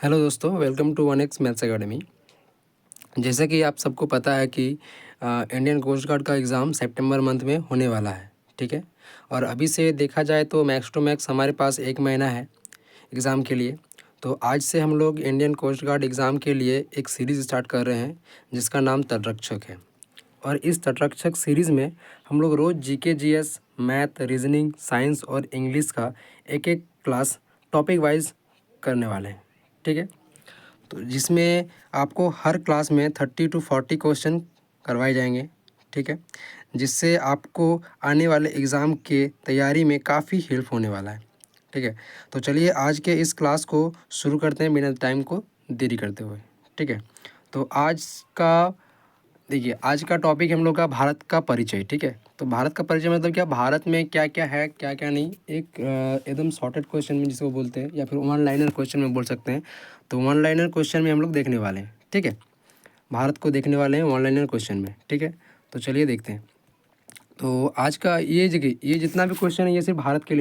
Hello दोस्तों, welcome to 1x maths academy. जैसा कि आप सबको पता है कि इंडियन कोस्ट गार्ड का एग्ज़ाम सितंबर मंथ में होने वाला है, ठीक है। और अभी से देखा जाए तो मैक्स टू मैक्स हमारे पास 1 महीना है एग्ज़ाम के लिए। तो आज से हम लोग इंडियन कोस्ट गार्ड एग्ज़ाम के लिए एक सीरीज़ स्टार्ट कर रहे हैं जिसका नाम तटरक्षक है। और इस तटरक्षक सीरीज़ में हम लोग रोज़ GK, GS, math, reasoning, science और इंग्लिश का एक एक क्लास टॉपिक वाइज करने वाले हैं, ठीक है। तो जिसमें आपको हर क्लास में 30 to 40 क्वेश्चन करवाए जाएंगे, ठीक है, जिससे आपको आने वाले एग्ज़ाम के तैयारी में काफ़ी हेल्प होने वाला है, ठीक है। तो चलिए आज के इस क्लास को शुरू करते हैं बिना टाइम को देरी करते हुए, ठीक है। तो आज का देखिए, आज का टॉपिक हम लोग का भारत का परिचय, ठीक है। तो भारत का परिचय मतलब क्या, भारत में क्या क्या है, क्या क्या नहीं, एक एकदम शॉर्टेड क्वेश्चन में जिसको बोलते हैं, या फिर वन लाइनर क्वेश्चन में बोल सकते हैं। तो वन लाइनर क्वेश्चन में हम लोग देखने वाले हैं, ठीक है। भारत को देखने वाले हैं वन लाइनर क्वेश्चन में, ठीक है। तो चलिए देखते हैं। तो आज का ये देखिए, ये जितना भी क्वेश्चन है ये सिर्फ भारत के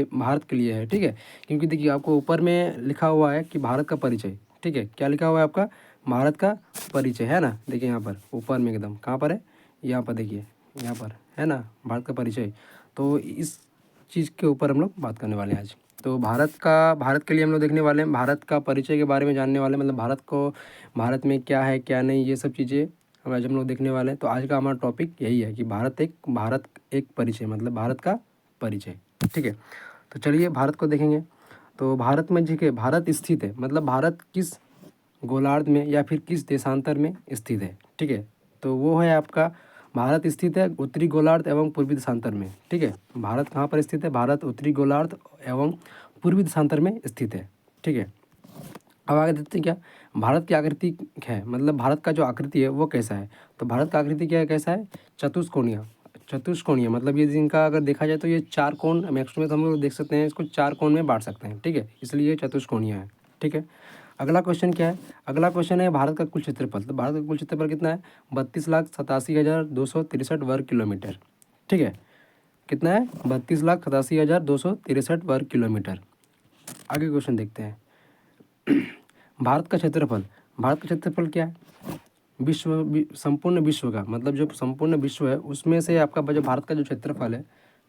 लिए है, ठीक है। क्योंकि देखिए आपको ऊपर में लिखा हुआ है कि भारत का परिचय, ठीक है। क्या लिखा हुआ है आपका, भारत का परिचय, है ना। देखिए यहाँ पर ऊपर में एकदम कहाँ पर है, यहाँ पर देखिए, यहाँ पर है ना, भारत का परिचय। तो इस चीज़ के ऊपर हम लोग बात करने वाले हैं आज। तो भारत के लिए हम लोग देखने वाले हैं, भारत का परिचय के बारे में जानने वाले हैं, मतलब भारत में क्या है क्या नहीं, ये सब चीज़ें आज हम लोग देखने वाले हैं। तो आज का हमारा टॉपिक यही है कि भारत एक परिचय, मतलब भारत का परिचय, ठीक है। तो चलिए भारत को देखेंगे। तो भारत में ठीक है, भारत स्थित है, मतलब भारत किस गोलार्ध में या फिर किस देशांतर में स्थित है, ठीक है। तो वो है आपका, भारत स्थित है उत्तरी गोलार्ध एवं पूर्वी देशांतर में, ठीक है। भारत कहाँ पर स्थित है, भारत उत्तरी गोलार्ध एवं पूर्वी देशांतर में स्थित है, ठीक है। अब आगे देखते हैं क्या भारत की आकृति है, मतलब भारत का जो आकृति है वो कैसा है। तो भारत का आकृति क्या है, कैसा है, चतुष्कोणीय, मतलब ये जिनका अगर देखा जाए तो ये चार कोण मैक्स में, तो हम लोग देख सकते हैं इसको चार कोण में बांट सकते हैं, ठीक है, इसलिए ये चतुष्कोणीय है, ठीक है। अगला क्वेश्चन क्या है, अगला क्वेश्चन है भारत का कुल क्षेत्रफल। तो भारत का कुल क्षेत्रफल कितना है, 32,87,263 वर्ग किलोमीटर, ठीक है। कितना है, 32,87,263 वर्ग किलोमीटर। आगे क्वेश्चन देखते हैं। भारत का क्षेत्रफल, भारत का क्षेत्रफल क्या है, संपूर्ण विश्व का, मतलब जो संपूर्ण विश्व है उसमें से आपका जो भारत का जो क्षेत्रफल है,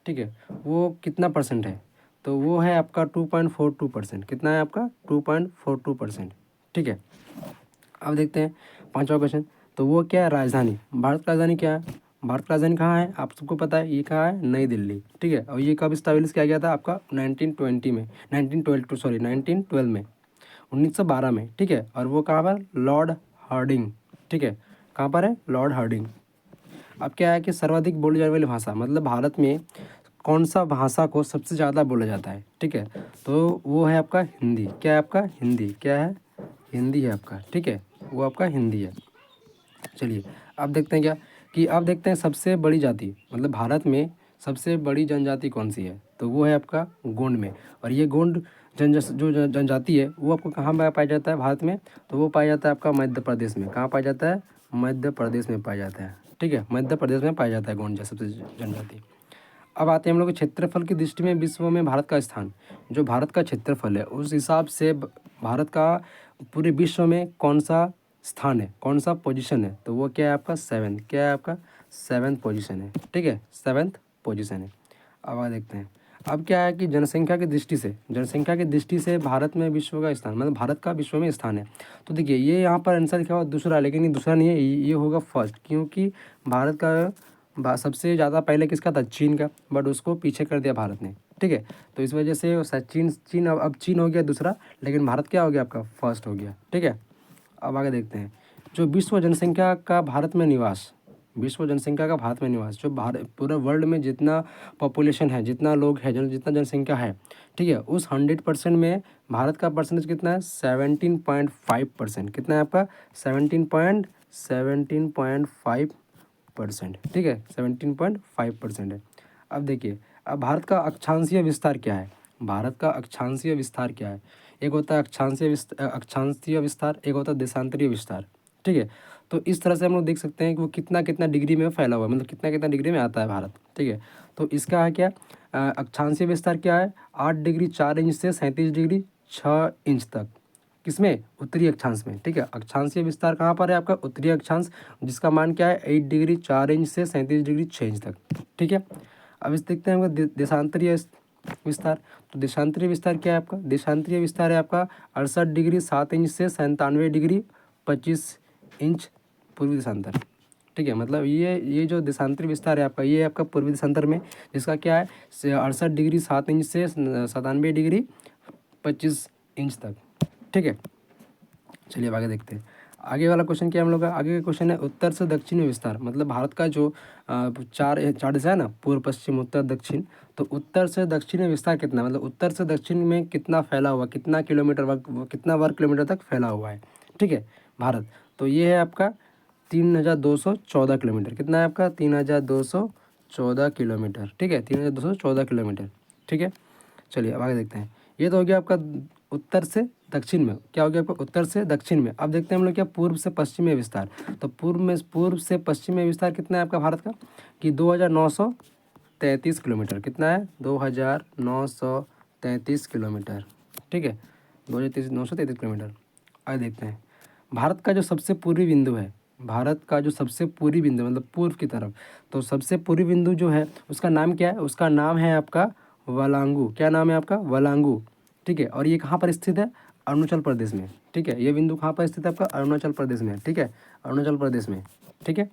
ठीक है, वो कितना परसेंट है। तो वो है आपका 2.42%। कितना है आपका, 2.42%, ठीक है। अब देखते हैं पांचवा क्वेश्चन। तो वो क्या है, राजधानी, भारत की राजधानी क्या है, भारत की राजधानी कहाँ है, आप सबको पता है, ये कहाँ है, नई दिल्ली, ठीक है। और ये कब इस्टेब्लिश किया गया था आपका 1920 में, 1912 में, 1912 में, ठीक है। और वो कहाँ पर, लॉर्ड हार्डिंग, ठीक है, कहाँ पर है, लॉर्ड हार्डिंग। अब क्या है कि सर्वाधिक बोली जाने वाली भाषा, मतलब भारत में कौन सा भाषा को सबसे ज़्यादा बोला जाता है, ठीक है। तो वो है आपका हिंदी, क्या है आपका, हिंदी, क्या है, हिंदी है आपका, ठीक है, वो आपका हिंदी है। चलिए अब देखते हैं क्या, कि अब देखते हैं सबसे बड़ी जाति, मतलब भारत में सबसे बड़ी जनजाति कौन सी है। तो वो है आपका गोंड में। और ये गोंड जनजाति है वो आपको कहाँ में पाया जाता है भारत में। तो वो पाया जाता है आपका मध्य प्रदेश में। कहाँ पाया जाता है, मध्य प्रदेश में पाया जाता है, ठीक है, मध्य प्रदेश में पाया जाता है गोंड सबसे जनजाति। अब आते हैं हम लोग क्षेत्रफल की दृष्टि में विश्व में भारत का स्थान। जो भारत का क्षेत्रफल है उस हिसाब से भारत का पूरे विश्व में कौन सा स्थान है, कौन सा पोजीशन है। तो वो क्या है आपका, सेवन, क्या है आपका, सेवन्थ पोजीशन है, ठीक है, सेवन्थ पोजीशन है। अब आगे देखते हैं। अब क्या है कि जनसंख्या की दृष्टि से भारत में विश्व का स्थान, मतलब भारत का विश्व में स्थान है। तो देखिए ये यहाँ पर आंसर लिखा हुआ दूसरा, लेकिन ये दूसरा नहीं है, ये होगा फर्स्ट, क्योंकि भारत का सबसे ज़्यादा पहले किसका था, चीन का, बट उसको पीछे कर दिया भारत ने, ठीक है। तो इस वजह से चीन अब चीन हो गया दूसरा, लेकिन भारत क्या हो गया आपका, फर्स्ट हो गया, ठीक है। अब आगे देखते हैं। जो विश्व जनसंख्या का भारत में निवास, जो भारत पूरे वर्ल्ड में जितना पॉपुलेशन है, जितना लोग है, जितना जनसंख्या है, ठीक है, उस 100% में भारत का परसेंटेज कितना है, 17.5%। कितना है आपका, 17.5%, ठीक है, 17.5% है। अब देखिए, अब भारत का अक्षांशीय विस्तार क्या है, भारत का अक्षांशीय विस्तार क्या है। एक होता है अक्षांशीय विस्तार, एक होता है देशांतरीय विस्तार, ठीक है। तो इस तरह से हम लोग देख सकते हैं कि वो कितना कितना डिग्री में फैला हुआ है, मतलब कितना कितना डिग्री में आता है भारत, ठीक है। तो इसका है क्या, अक्षांशीय विस्तार क्या है, 8 डिग्री 4 इंच से 37 डिग्री 6 इंच तक, किसमें? उत्तरी अक्षांश में, ठीक है। अक्षांशीय विस्तार कहाँ पर है आपका? उत्तरी अक्षांश, जिसका मान क्या है? 8 डिग्री 4 इंच से 37 डिग्री 6 इंच तक, ठीक है। अब इस देखते हैं हम देशांतरीय विस्तार। तो देशांतरीय विस्तार क्या है आपका? देशांतरीय विस्तार है आपका 68 डिग्री 7 इंच से 97 डिग्री 25 इंच पूर्वी देशांतर, ठीक है। मतलब ये जो देशांतरीय विस्तार है आपका, ये है आपका पूर्वी देशांतर में, जिसका क्या है? 68 डिग्री 7 इंच से 97 डिग्री 25 इंच तक, ठीक है। चलिए अब आगे देखते हैं। आगे वाला क्वेश्चन क्या है हम लोग का? आगे का क्वेश्चन है उत्तर से दक्षिण में विस्तार। मतलब भारत का जो चार दिशा है ना, पूर्व पश्चिम उत्तर दक्षिण, तो उत्तर से दक्षिण में विस्तार कितना, मतलब उत्तर से दक्षिण में कितना फैला हुआ, कितना वर्ग किलोमीटर तक फैला हुआ है, ठीक है, भारत। तो ये है आपका 3214 किलोमीटर। कितना है आपका? 3214 किलोमीटर, ठीक है, 3214 किलोमीटर, ठीक है। चलिए अब आगे देखते हैं। ये तो हो गया आपका उत्तर से दक्षिण में। क्या हो गया आपका? उत्तर से दक्षिण में। अब देखते हैं हम लोग क्या पूर्व से पश्चिम में विस्तार। तो पूर्व से पश्चिम में विस्तार कितना है आपका भारत का? कि 2933 किलोमीटर। कितना है? 2933 किलोमीटर, ठीक है, 2933 किलोमीटर। आगे देखते हैं भारत का जो सबसे पूर्वी बिंदु है, भारत का जो सबसे पूर्वी बिंदु मतलब पूर्व की तरफ, तो सबसे पूर्वी बिंदु जो है उसका नाम क्या है? उसका नाम है आपका वलांगू। क्या नाम है आपका? वलांगू, ठीक है। और ये कहाँ पर स्थित है? अरुणाचल प्रदेश में, ठीक है। ये बिंदु कहाँ पर स्थित है आपका? अरुणाचल प्रदेश में, ठीक है, अरुणाचल प्रदेश में, ठीक है।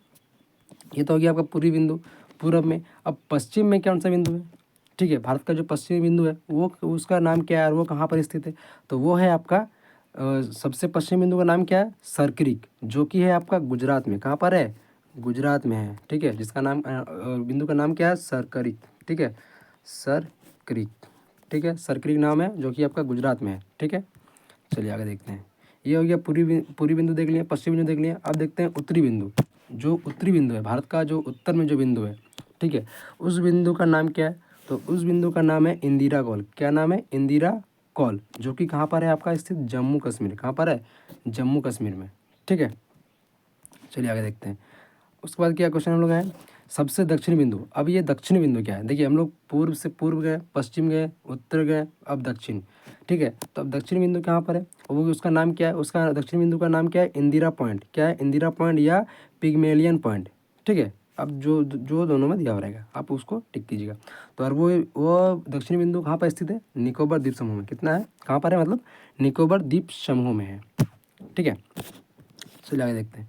ये तो हो गया आपका पूर्वी बिंदु पूर्व में। अब पश्चिम में कौन सा बिंदु है? ठीक है, भारत का जो पश्चिमी बिंदु है वो उसका नाम क्या है और वो कहाँ पर स्थित है? तो वो है आपका सबसे पश्चिमी बिंदु का नाम क्या है? सरक्रिक, जो कि है आपका गुजरात में। कहाँ पर है? गुजरात में है, ठीक है, जिसका नाम बिंदु का नाम क्या है? सरक्रिक, ठीक है, सरक्रिक, ठीक है, सरक्रिक नाम है, जो कि आपका गुजरात में है, ठीक है। चलिए आगे देखते हैं। ये हो गया पूर्वी बिंदु देख लिया, पश्चिमी बिंदु देख लिया। अब देखते हैं उत्तरी बिंदु। जो उत्तरी बिंदु है भारत का, जो उत्तर में जो बिंदु है, ठीक है, उस बिंदु का नाम क्या है? तो उस बिंदु का नाम है इंदिरा कॉल। क्या नाम है? इंदिरा कॉल, जो कि कहाँ पर है आपका स्थित? जम्मू कश्मीर। कहाँ पर है? जम्मू कश्मीर में, ठीक है। चलिए आगे देखते हैं। उसके बाद क्या क्वेश्चन हम लोग है? सबसे दक्षिणी बिंदु। अब ये दक्षिणी बिंदु क्या है? देखिए, हम लोग पूर्व से पूर्व गए, पश्चिम गए, उत्तर गए, अब दक्षिण, ठीक है। तो अब दक्षिणी बिंदु कहाँ पर है? वो उसका नाम क्या है? उसका दक्षिणी बिंदु का नाम क्या है? इंदिरा पॉइंट। क्या है? इंदिरा पॉइंट या पिग्मेलियन पॉइंट, ठीक है। अब जो दोनों में दिया हुआ रहेगा, आप उसको टिक कीजिएगा। तो और वो दक्षिणी बिंदु कहाँ पर स्थित है? निकोबार द्वीप समूह में। कितना है? कहाँ पर है? मतलब निकोबार द्वीप समूह में है, ठीक है। चलिए आगे देखते हैं।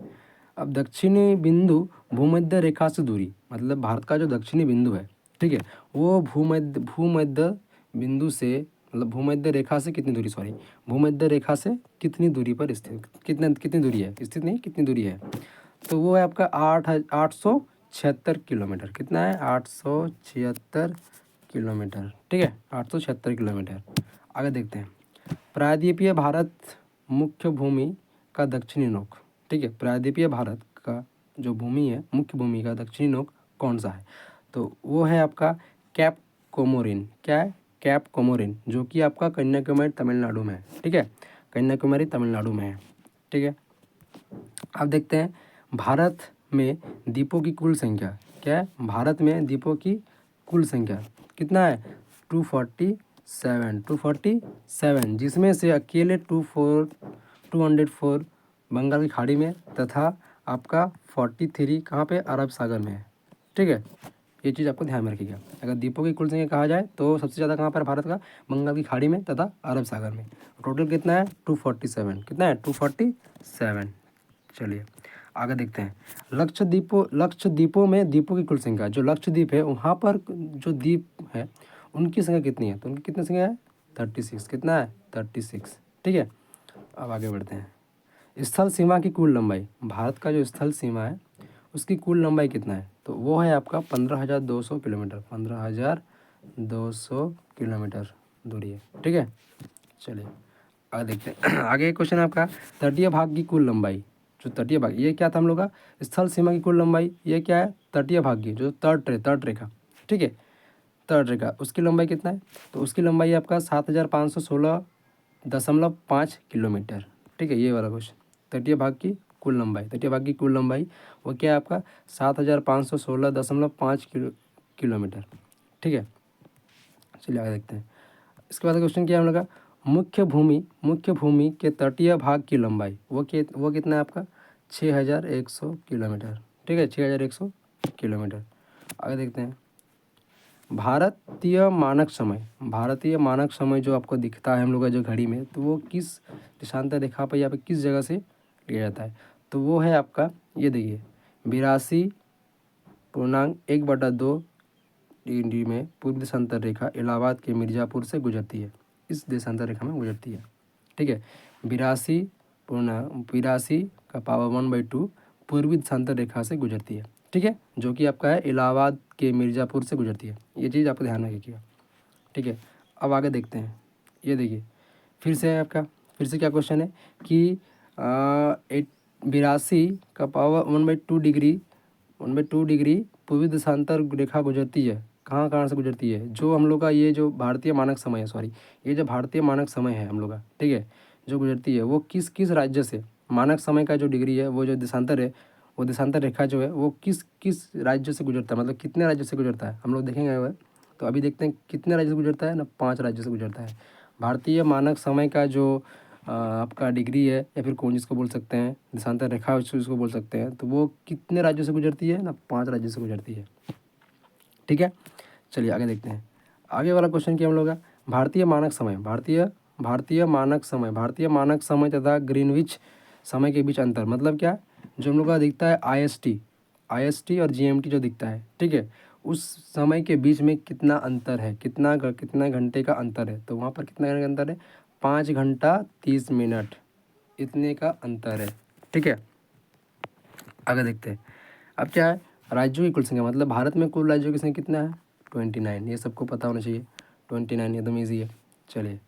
अब दक्षिणी बिंदु भूमध्य रेखा से दूरी, मतलब भारत का जो दक्षिणी बिंदु है, ठीक है, वो भूमध्य बिंदु से, मतलब भूमध्य रेखा से कितनी दूरी, सॉरी, भूमध्य रेखा से कितनी दूरी पर स्थित, कितनी दूरी है, स्थित नहीं, कितनी दूरी है? तो वो है आपका 876 किलोमीटर। कितना है? 876 किलोमीटर, ठीक है, 876 किलोमीटर। आगे देखते हैं। प्रायद्वीपीय भारत मुख्य भूमि का दक्षिणी नोक, ठीक है, प्रायद्वीपीय भारत का जो भूमि है, मुख्य भूमि का दक्षिणी नोक कौन सा है? तो वो है आपका कैप कोमोरिन। क्या है? कैप कोमोरिन, जो कि आपका कन्याकुमारी तमिलनाडु में है, ठीक है, कन्याकुमारी तमिलनाडु में है, ठीक है। अब देखते हैं भारत में द्वीपों की कुल संख्या। क्या है? भारत में द्वीपों की कुल संख्या कितना है? 247, जिसमें से अकेले 204 बंगाल की खाड़ी में तथा आपका 43 कहाँ पे? अरब सागर में है, ठीक है। ये चीज़ आपको ध्यान में रखिएगा। अगर द्वीपों की कुल संख्या कहा जाए तो सबसे ज़्यादा कहाँ पर भारत का? बंगाल की खाड़ी में तथा अरब सागर में। टोटल कितना है? 247। कितना है? 247। चलिए आगे देखते हैं। लक्षद्वीपों में द्वीपों की कुल संख्या, जो लक्षद्वीप है वहाँ पर जो द्वीप है उनकी संख्या कितनी है? तो उनकी कितनी संख्या है? 36। कितना है? 36, ठीक है। अब आगे बढ़ते हैं। स्थल सीमा की कुल लंबाई, भारत का जो स्थल सीमा है उसकी कुल लंबाई कितना है? तो वो है आपका 15,200 किलोमीटर। 15,200 किलोमीटर दूरी है, ठीक है। चलिए आगे देखते हैं। आगे क्वेश्चन है आपका तटीय भाग की कुल लंबाई। जो तटीय भाग, ये क्या था हम लोग का? स्थल सीमा की कुल लंबाई। ये क्या है? तटीय भाग की, जो तट रेखा, ठीक है, तट रेखा, उसकी लंबाई कितना है? तो उसकी लंबाई आपका 7,516.5 किलोमीटर, ठीक है। ये वाला क्वेश्चन, तटीय भाग की कुल लंबाई, तटीय भाग की कुल लंबाई वो क्या है आपका? 7,516.5 किलोमीटर, ठीक है। चलिए आगे देखते हैं। इसके बाद क्वेश्चन क्या है हम लोग का? मुख्य भूमि के तटीय भाग की लंबाई वो कितना है आपका 6100 किलोमीटर। ठीक है, 6100 किलोमीटर। आगे देखते हैं भारतीय मानक समय जो आपको दिखता है हम लोग का जो घड़ी में, तो वो किस देशांतर रेखा पर या फिर किस जगह से लिया जाता है, तो वो है आपका ये देखिए 82.1/2 डिग्री में पूर्व देशांतर रेखा इलाहाबाद के मिर्ज़ापुर से गुजरती है, इस देशांतर रेखा में गुजरती है। ठीक है, 82 का पावर 1/2 पूर्वी देशांतर रेखा से गुजरती है। ठीक है, जो कि आपका है इलाहाबाद के मिर्ज़ापुर से गुजरती है, ये चीज़ आपको ध्यान रखिएगा। ठीक है, अब आगे देखते हैं। ये देखिए फिर से है आपका, फिर से क्या क्वेश्चन है कि 82 का पावर 1/2 डिग्री पूर्वी देशांतर रेखा गुजरती है। कहाँ से गुजरती है, जो हम लोग का ये जो भारतीय मानक समय है, सॉरी ये जो भारतीय मानक समय है हम लोग का, ठीक है, जो गुजरती है वो किस किस राज्य से, मानक समय का जो डिग्री है वो जो देशांतर है, वो देशांतर रेखा जो है वो किस किस राज्य से गुजरता है, मतलब कितने राज्य से गुजरता है हम लोग देखेंगे वह। तो अभी देखते हैं कितने राज्य से गुजरता है ना, 5 राज्य से गुजरता है। भारतीय मानक समय का जो आपका डिग्री है या फिर कौन जिसको बोल सकते हैं, देशांतर रेखा उसको बोल सकते हैं, तो वो कितने राज्यों से गुजरती है ना, 5 राज्यों से गुजरती है। ठीक है, चलिए आगे देखते हैं। आगे वाला क्वेश्चन क्या हम लोग का, भारतीय मानक समय तथा ग्रीनविच समय के बीच अंतर, मतलब क्या, जो हम लोग का दिखता है आई एस टी और GMT जो दिखता है, ठीक है, उस समय के बीच में कितना अंतर है, कितना घंटे का अंतर है, तो वहाँ पर कितना घंटे का अंतर है, 5 घंटा 30 मिनट, इतने का अंतर है। ठीक है, आगे देखते हैं। अब क्या है, राज्यों की कुल संख्या, मतलब भारत में कुल राज्यों की संख्या कितना है, 29, ये सबको पता होना चाहिए, 29 एकदम ईजी है। चलिए,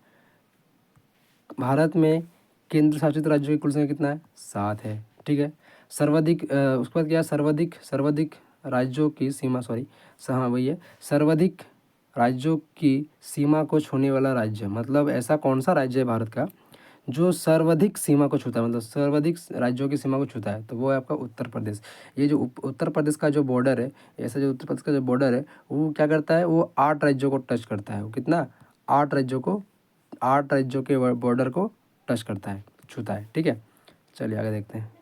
भारत में केंद्र शासित राज्यों की कुल संख्या कितना है, 7 है। ठीक है, सर्वाधिक उसके बाद क्या है, सर्वाधिक राज्यों की सीमा, हाँ वही है, सर्वाधिक राज्यों की सीमा को छूने वाला राज्य, मतलब ऐसा कौन सा राज्य है भारत का जो सर्वाधिक सीमा को छूता है, मतलब सर्वाधिक राज्यों की सीमा को छूता है, तो वो है आपका उत्तर प्रदेश। ये जो उत्तर प्रदेश का जो बॉर्डर है, ऐसा जो उत्तर प्रदेश का जो बॉर्डर है वो क्या करता है, वो 8 राज्यों को टच करता है, वो कितना, 8 राज्यों के बॉर्डर को टच करता है, छूता है। ठीक है, चलिए आगे देखते हैं।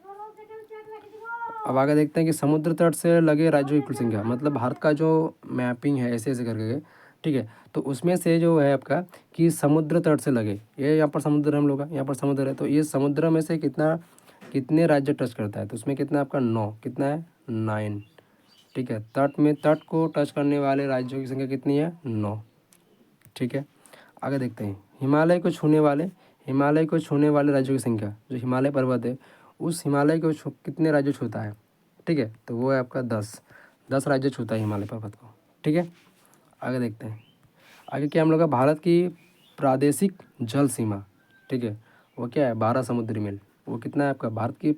अब आगे देखते हैं कि समुद्र तट से लगे राज्यों की कुल संख्या, मतलब भारत का जो मैपिंग है ऐसे ऐसे करके, ठीक है, तो उसमें से जो है आपका कि समुद्र तट से लगे, ये यहाँ पर समुद्र हम लोग का, यहाँ पर समुद्र है, तो ये समुद्र में से कितने राज्य टच करता है, तो उसमें कितना आपका 9, कितना है 9। ठीक है, तट को टच करने वाले राज्यों की संख्या कितनी है, 9। ठीक है, आगे देखते हैं। हिमालय को छूने वाले राज्यों की संख्या, जो हिमालय पर्वत है उस हिमालय को कितने राज्य छूता है, ठीक है, तो वो है आपका 10 राज्य छूता है हिमालय पर्वत को। ठीक है, आगे देखते हैं। आगे क्या हम लोग का, भारत की प्रादेशिक जल सीमा, ठीक है, वो क्या है, 12 समुद्री मील, वो कितना है आपका, भारत की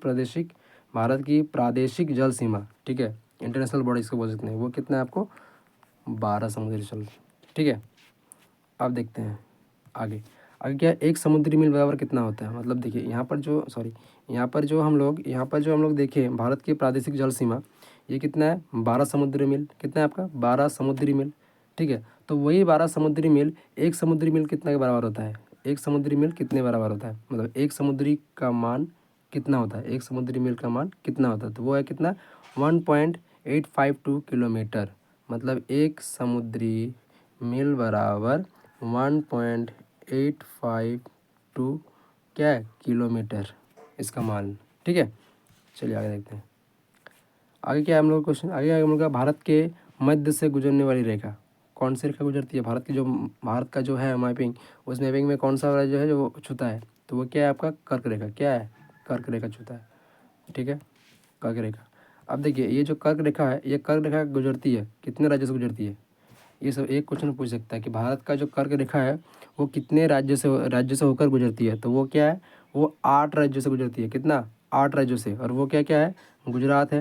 प्रादेशिक जल सीमा, ठीक है, इंटरनेशनल बॉडी इसको बोल सकते हैं, वो कितना है आपको, 12 समुद्री जल। ठीक है, अब देखते हैं आगे। क्या 1 समुद्री मील बराबर कितना होता है, मतलब देखिए यहाँ पर जो हम लोग देखें भारत की प्रादेशिक जल सीमा, ये कितना है, 12 समुद्री मील, कितना है आपका, 12 समुद्री मील। ठीक है, तो वही 12 समुद्री मील 1 समुद्री मील कितना के बराबर होता है, 1 समुद्री मील कितने बराबर होता है, मतलब 1 समुद्री का मान कितना होता है, 1 समुद्री मील का मान कितना होता है, तो वो है कितना, 1.852 किलोमीटर, मतलब 1 समुद्री मील बराबर 1.852 क्या है, किलोमीटर, इसका मान। ठीक है, चलिए आगे देखते हैं। आगे क्या है हम लोग क्वेश्चन, आगे हम लोग का भारत के मध्य से गुजरने वाली रेखा, कौन सी रेखा गुजरती है, भारत का जो है मैपिंग, उस मैपिंग में कौन सा राज्य है जो छूता है, तो वो क्या है आपका, कर्क रेखा, क्या है, कर्क रेखा छूता है। ठीक है, कर्क रेखा। अब देखिए ये जो कर्क रेखा है, ये कर्क रेखा गुजरती है कितने राज्य से गुजरती है, ये सब एक क्वेश्चन पूछ सकता है कि भारत का जो कर्क रेखा है वो कितने राज्य से होकर गुजरती है, तो वो क्या है, वो 8 राज्यों से गुजरती है, कितना, 8 राज्यों से, और वो क्या क्या है, गुजरात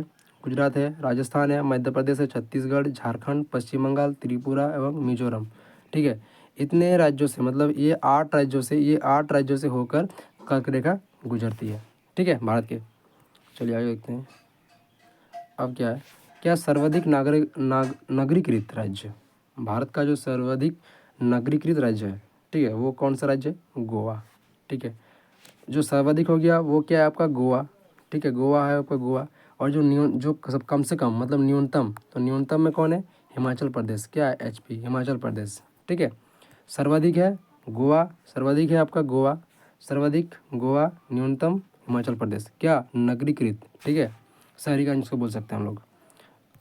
है, राजस्थान है, मध्य प्रदेश है, छत्तीसगढ़, झारखंड, पश्चिम बंगाल, त्रिपुरा एवं मिजोरम। ठीक है, इतने राज्यों से, मतलब ये 8 राज्यों से होकर कर्क रेखा गुजरती है। ठीक है, भारत के। चलिए आगे देखते हैं। अब क्या है, क्या सर्वाधिक नगरीकृत राज्य, भारत का जो सर्वाधिक नगरीकृत राज्य है, ठीक है, वो कौन सा राज्य है, गोवा। ठीक है, जो सर्वाधिक हो गया वो क्या है आपका, गोवा। ठीक है, गोवा है आपका, गोवा। और जो सब कम से कम मतलब न्यूनतम, तो न्यूनतम में कौन है, हिमाचल प्रदेश। क्या है, HP, हिमाचल प्रदेश। ठीक है, सर्वाधिक है गोवा, सर्वाधिक है आपका गोवा, सर्वाधिक गोवा, न्यूनतम हिमाचल प्रदेश। क्या, नगरीकृत। ठीक है, शहरीकरण जिसको बोल सकते हैं हम लोग।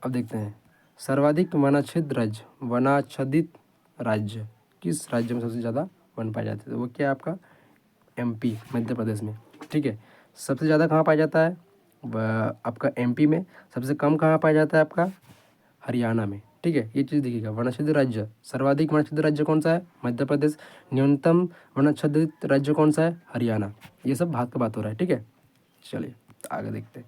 अब देखते हैं सर्वाधिक वनाच्छादित राज्य किस राज्य में सबसे ज़्यादा वन पाए जाते हैं, तो वो क्या है आपका, MP, मध्य प्रदेश में। ठीक है, सबसे ज़्यादा कहाँ पाया जाता है, आपका MP में। सबसे कम कहाँ पाया जाता है आपका, हरियाणा में। ठीक है, ये चीज़ देखिएगा, वनाच्छादित राज्य, सर्वाधिक वनाच्छादित राज्य कौन सा है, मध्य प्रदेश। न्यूनतम वनाच्छादित राज्य कौन सा है, हरियाणा। ये सब बात का बात हो रहा है। ठीक है, चलिए आगे देखते हैं।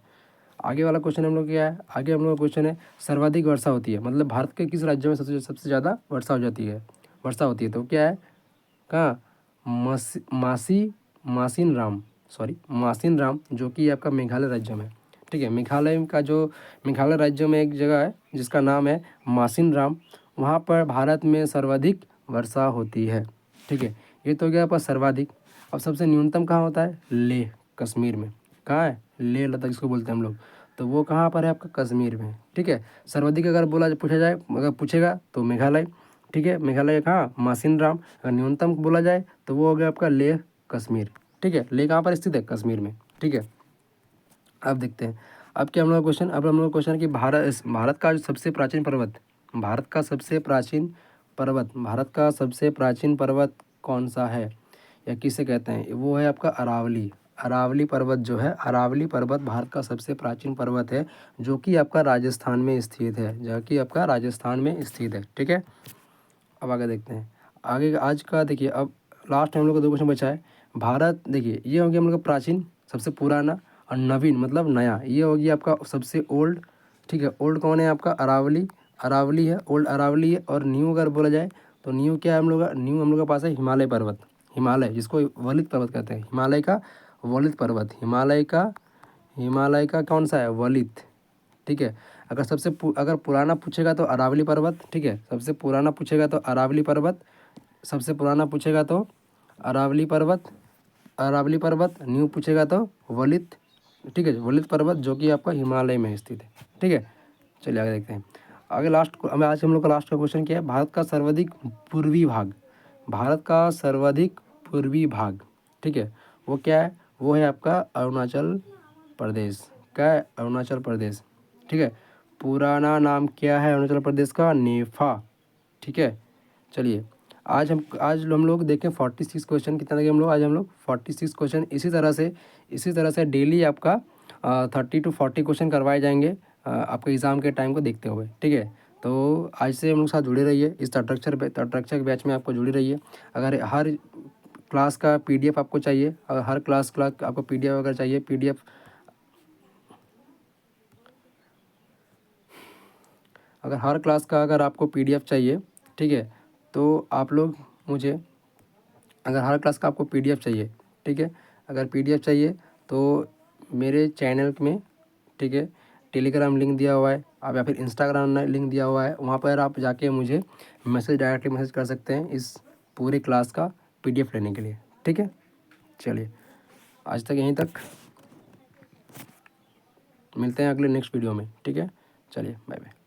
आगे वाला क्वेश्चन हम लोग क्या है, आगे हम लोग का क्वेश्चन है सर्वाधिक वर्षा होती है, मतलब भारत के किस राज्य में सबसे ज़्यादा वर्षा हो जाती है, वर्षा होती है, तो क्या है, कहाँ, मासिन राम, जो कि आपका मेघालय राज्य में। ठीक है, मेघालय राज्य में एक जगह है जिसका नाम है मासिन राम, वहाँ पर भारत में सर्वाधिक वर्षा होती है। ठीक है, ये तो हो गया आपका सर्वाधिक। अब सबसे न्यूनतम कहाँ होता है, लेह, कश्मीर में। कहाँ है, लेह लद्दाख जिसको बोलते हैं हम लोग, तो वो कहाँ पर है आपका, कश्मीर में। ठीक है, सर्वाधिक अगर पूछा जाए, अगर पूछेगा तो मेघालय। ठीक है, मेघालय कहाँ, मासिन राम। अगर न्यूनतम बोला जाए तो वो हो गया आपका लेह, कश्मीर। ठीक है, लेह कहाँ पर स्थित है, कश्मीर में। ठीक है, अब देखते हैं अब क्या हम लोग क्वेश्चन, अब हम लोग क्वेश्चन कि भारत का जो सबसे प्राचीन पर्वत, भारत का सबसे प्राचीन पर्वत कौन सा है या किसे कहते हैं, वो है आपका अरावली। अरावली पर्वत जो है, अरावली पर्वत भारत का सबसे प्राचीन पर्वत है, जो कि आपका राजस्थान में स्थित है। ठीक है, अब आगे देखते हैं। आगे आज का देखिए, अब लास्ट हम लोग का 2 क्वेश्चन बचा है। भारत, देखिए ये हो गया हम लोग का प्राचीन, सबसे पुराना, और नवीन मतलब नया, ये हो गया आपका सबसे ओल्ड। ठीक है, ओल्ड कौन है आपका, अरावली है, ओल्ड अरावली है। और न्यू अगर बोला जाए तो न्यू क्या है हम लोग का, न्यू हम लोग के पास है हिमालय पर्वत, हिमालय जिसको वलित पर्वत कहते हैं, हिमालय का वलित पर्वत, हिमालय का कौन सा है, वलित। ठीक है, अगर पुराना पूछेगा तो अरावली पर्वत। ठीक है, सबसे पुराना पूछेगा तो अरावली पर्वत, न्यू पूछेगा तो वलित। ठीक है, वलित पर्वत जो कि आपका हिमालय में स्थित है। ठीक है, चलिए आगे देखते हैं। आगे आज हम लोग का लास्ट का क्वेश्चन क्या है, भारत का सर्वाधिक पूर्वी भाग। ठीक है, वो क्या है, वो है आपका अरुणाचल प्रदेश। क्या है, अरुणाचल प्रदेश। ठीक है, पुराना नाम क्या है अरुणाचल प्रदेश का, नेफा। ठीक है, चलिए आज हम लोग देखें 46 क्वेश्चन कितना लगे हम लोग, आज हम लोग 46 क्वेश्चन इसी तरह से डेली आपका 30 to 40 क्वेश्चन करवाए जाएंगे आपके एग्ज़ाम के टाइम को देखते हुए। ठीक है, तो आज से हम लोग साथ जुड़े रहिए, इस तटरक्षक बैच में आपको जुड़े रहिए। अगर हर क्लास का PDF आपको चाहिए, अगर हर क्लास का आपको PDF अगर चाहिए, अगर हर क्लास का अगर आपको PDF चाहिए, ठीक है, तो आप लोग मुझे, अगर हर क्लास का आपको PDF चाहिए, ठीक है, अगर PDF चाहिए तो मेरे चैनल में, ठीक है, टेलीग्राम लिंक दिया हुआ है, आप या फिर इंस्टाग्राम लिंक दिया हुआ है, वहाँ पर आप जाके मुझे डायरेक्टली मैसेज कर सकते हैं इस पूरे क्लास का PDF लेने के लिए। ठीक है, चलिए आज तक यहीं तक, मिलते हैं अगले नेक्स्ट वीडियो में। ठीक है, चलिए बाय बाय।